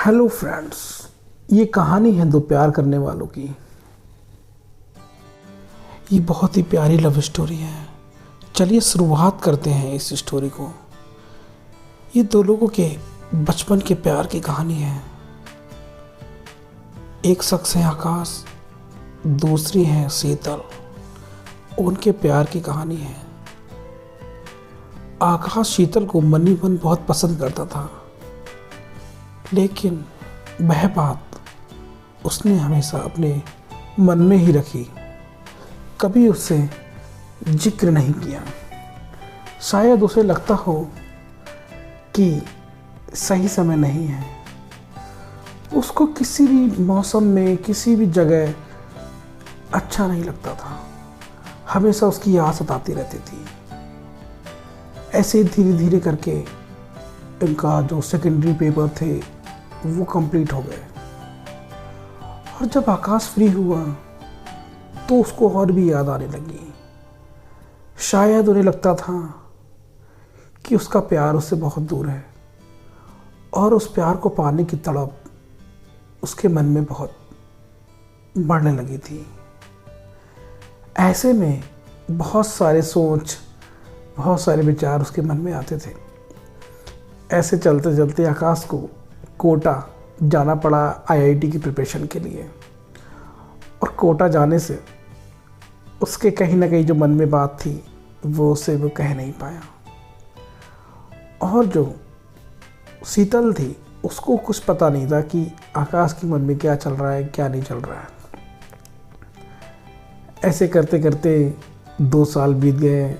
Hello friends, ये कहानी है दो प्यार करने वालों की। ये बहुत ही प्यारी लव स्टोरी है। चलिए शुरुआत करते हैं इस स्टोरी को। ये दो लोगों के बचपन के प्यार की कहानी है। एक शख्स है आकाश, दूसरी है शीतल। उनके प्यार की कहानी है। आकाश शीतल को मन ही मन बहुत पसंद करता था, लेकिन वह बात उसने हमेशा अपने मन में ही रखी, कभी उससे जिक्र नहीं किया। शायद उसे लगता हो कि सही समय नहीं है। उसको किसी भी मौसम में किसी भी जगह अच्छा नहीं लगता था। हमेशा उसकी याद सताती रहती थी। ऐसे धीरे धीरे करके इनका जो सेकेंडरी पेपर थे वो कंप्लीट हो गए, और जब आकाश फ्री हुआ तो उसको और भी याद आने लगी। शायद उन्हें लगता था कि उसका प्यार उससे बहुत दूर है, और उस प्यार को पाने की तड़प उसके मन में बहुत बढ़ने लगी थी। ऐसे में बहुत सारे सोच, बहुत सारे विचार उसके मन में आते थे। ऐसे चलते चलते आकाश को कोटा जाना पड़ा आईआईटी की प्रिपरेशन के लिए। और कोटा जाने से उसके कहीं ना कहीं जो मन में बात थी वो कह नहीं पाया। और जो शीतल थी उसको कुछ पता नहीं था कि आकाश के मन में क्या चल रहा है, क्या नहीं चल रहा है। ऐसे करते करते 2 साल बीत गए।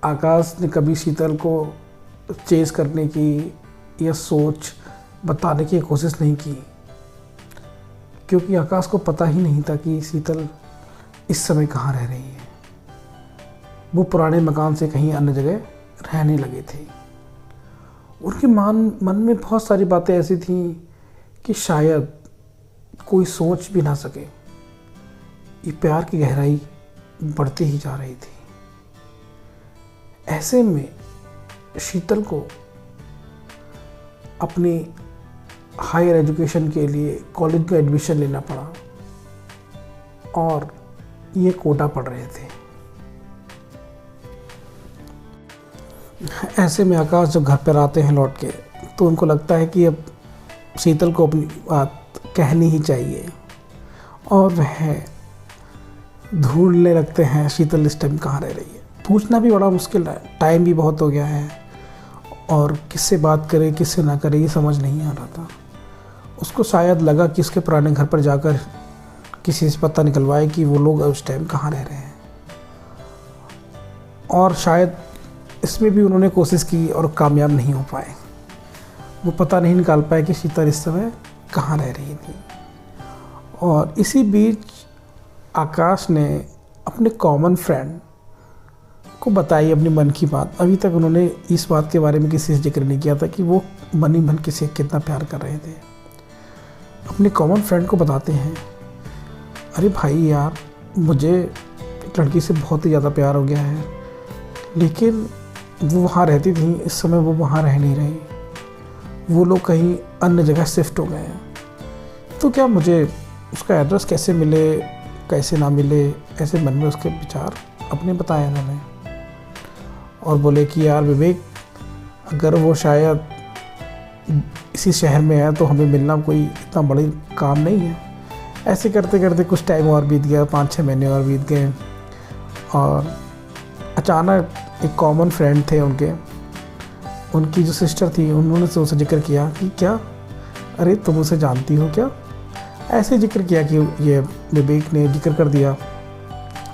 आकाश ने कभी शीतल को चेस करने की या सोच बताने की कोशिश नहीं की, क्योंकि आकाश को पता ही नहीं था कि शीतल इस समय कहाँ रह रही है। वो पुराने मकान से कहीं अन्य जगह रहने लगे थे। उनके मन में बहुत सारी बातें ऐसी थीं कि शायद कोई सोच भी ना सके। ये प्यार की गहराई बढ़ती ही जा रही थी। ऐसे में शीतल को अपनी हायर एजुकेशन के लिए कॉलेज में एडमिशन लेना पड़ा, और ये कोटा पढ़ रहे थे। ऐसे में आकाश जब घर पर आते हैं लौट के, तो उनको लगता है कि अब शीतल को अपनी बात कहनी ही चाहिए, और वह ढूंढने लगते हैं शीतल इस टाइम कहाँ रह रही है। पूछना भी बड़ा मुश्किल है, टाइम भी बहुत हो गया है, और किससे बात करे किससे ना करे ये समझ नहीं आ रहा था। उसको शायद लगा कि उसके पुराने घर पर जाकर किसी से पता निकलवाए कि वो लोग उस टाइम कहाँ रह रहे हैं। और शायद इसमें भी उन्होंने कोशिश की और कामयाब नहीं हो पाए। वो पता नहीं निकाल पाए कि शीतल इस समय कहाँ रह रही थी। और इसी बीच आकाश ने अपने कॉमन फ्रेंड को बताई अपनी मन की बात। अभी तक उन्होंने इस बात के बारे में किसी से जिक्र नहीं किया था कि वो मन ही मन किसी कितना प्यार कर रहे थे। अपने कॉमन फ्रेंड को बताते हैं, अरे भाई यार, मुझे एक लड़की से बहुत ही ज़्यादा प्यार हो गया है, लेकिन वो वहाँ रहती थी, इस समय वो वहाँ रह नहीं रही। वो लोग कहीं अन्य जगह शिफ्ट हो गए हैं। तो क्या मुझे उसका एड्रेस कैसे मिले, कैसे ना मिले, ऐसे मन में उसके विचार अपने बताए उन्होंने। और बोले कि यार विवेक, अगर वो शायद इसी शहर में है तो हमें मिलना कोई इतना बड़ी काम नहीं है। ऐसे करते करते कुछ टाइम और बीत गया, 5-6 महीने और बीत गए। और अचानक एक कॉमन फ्रेंड थे उनकी जो सिस्टर थी, उन्होंने से उसे जिक्र किया कि क्या, अरे तुम उसे जानती हो क्या। ऐसे जिक्र किया कि ये विवेक ने जिक्र कर दिया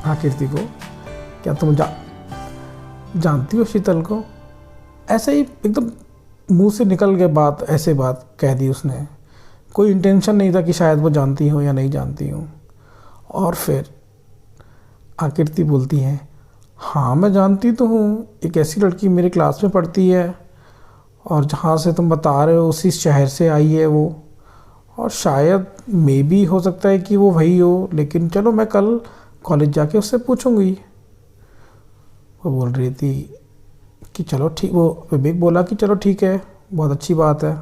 आकृति को, क्या तुम जानती हो शीतल को। ऐसे ही एकदम मुंह से निकल गए बात, ऐसे बात कह दी उसने। कोई इंटेंशन नहीं था कि शायद वो जानती हो या नहीं जानती हो। और फिर आकृति बोलती है, हाँ मैं जानती तो हूँ, एक ऐसी लड़की मेरे क्लास में पढ़ती है, और जहाँ से तुम बता रहे हो उसी शहर से आई है वो, और शायद मे भी हो सकता है कि वो वही हो, लेकिन चलो मैं कल कॉलेज जाके उससे पूछूंगी। वो बोल रही थी कि चलो ठीक, वो विवेक बोला कि चलो ठीक है, बहुत अच्छी बात है,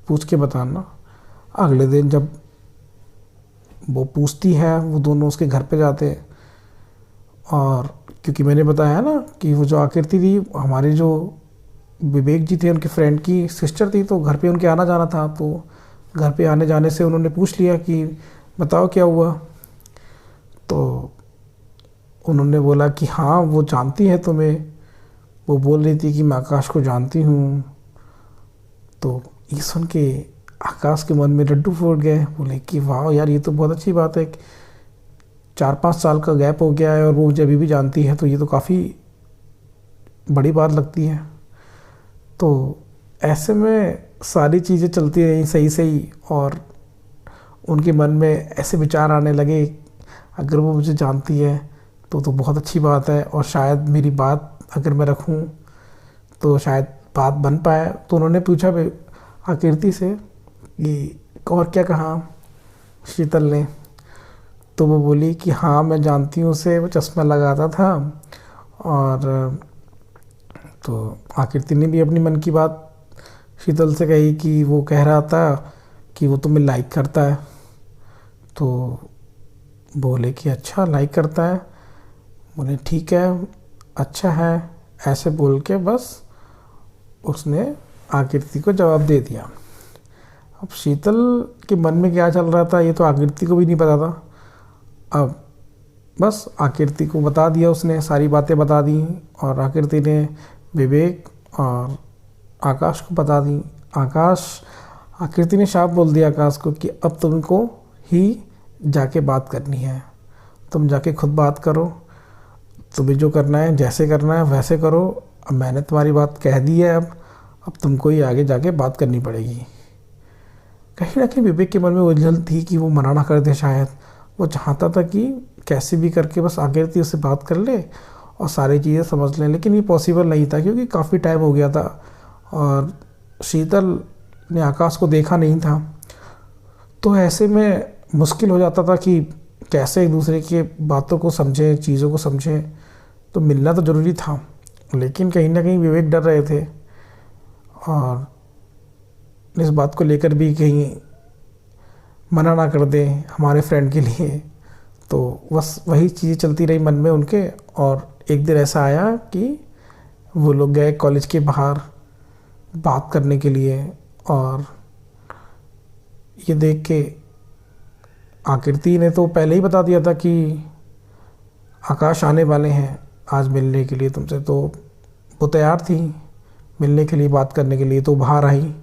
पूछ के बताना। अगले दिन जब वो पूछती है, वो दोनों उसके घर पे जाते हैं। और क्योंकि मैंने बताया ना कि वो जो आकृति थी हमारे जो विवेक जी थे उनके फ्रेंड की सिस्टर थी, तो घर पे उनके आना जाना था। तो घर पे आने जाने से उन्होंने पूछ लिया कि बताओ क्या हुआ। तो उन्होंने बोला कि हाँ वो जानती है तुम्हें, वो बोल रही थी कि मैं आकाश को जानती हूँ। तो ये सुन के आकाश के मन में लड्डू फूट गए। बोले कि वाह यार, ये तो बहुत अच्छी बात है, 4-5 साल का गैप हो गया है और वो मुझे अभी भी जानती है, तो ये तो काफ़ी बड़ी बात लगती है। तो ऐसे में सारी चीज़ें चलती रहीं सही सही, और उनके मन में ऐसे विचार आने लगे, अगर वो मुझे जानती है तो बहुत अच्छी बात है, और शायद मेरी बात अगर मैं रखूं तो शायद बात बन पाए। तो उन्होंने पूछा आकृति से कि और क्या कहा शीतल ने। तो वो बोली कि हाँ मैं जानती हूँ उसे, वो चश्मा लगाता था। और तो आकृति ने भी अपनी मन की बात शीतल से कही कि वो कह रहा था कि वो तुम्हें लाइक करता है। तो बोले कि अच्छा लाइक करता है। बोले ठीक है, अच्छा है, ऐसे बोल के बस उसने आकृति को जवाब दे दिया। अब शीतल के मन में क्या चल रहा था ये तो आकृति को भी नहीं पता था। अब बस आकृति को बता दिया, उसने सारी बातें बता दी, और आकृति ने विवेक और आकाश को बता दी। आकृति ने साफ बोल दिया आकाश को कि अब तुमको ही जाके बात करनी है, तुम जाके खुद बात करो, तुम्हें जो करना है जैसे करना है वैसे करो। अब मैंने तुम्हारी बात कह दी है, अब तुमको ही आगे जाके बात करनी पड़ेगी। कहीं ना कहीं विवेक के मन में उलझन थी कि वो मना ना कर दे। शायद वो चाहता था कि कैसे भी करके बस आकृति उससे बात कर ले और सारी चीज़ें समझ लें, लेकिन ये पॉसिबल नहीं था क्योंकि काफ़ी टाइम हो गया था और शीतल ने आकाश को देखा नहीं था। तो ऐसे में मुश्किल हो जाता था कि कैसे एक दूसरे के बातों को समझें, चीज़ों को समझें। तो मिलना तो ज़रूरी था, लेकिन कहीं ना कहीं विवेक डर रहे थे, और इस बात को लेकर भी कहीं मना ना कर दे हमारे फ्रेंड के लिए। तो बस वही चीज़ें चलती रही मन में उनके। और एक दिन ऐसा आया कि वो लोग गए कॉलेज के बाहर बात करने के लिए, और ये देख के आकृति ने तो पहले ही बता दिया था कि आकाश आने वाले हैं आज मिलने के लिए तुमसे। तो वो तैयार थी मिलने के लिए, बात करने के लिए। तो बाहर आई,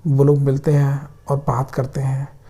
वो लोग मिलते हैं और बात करते हैं।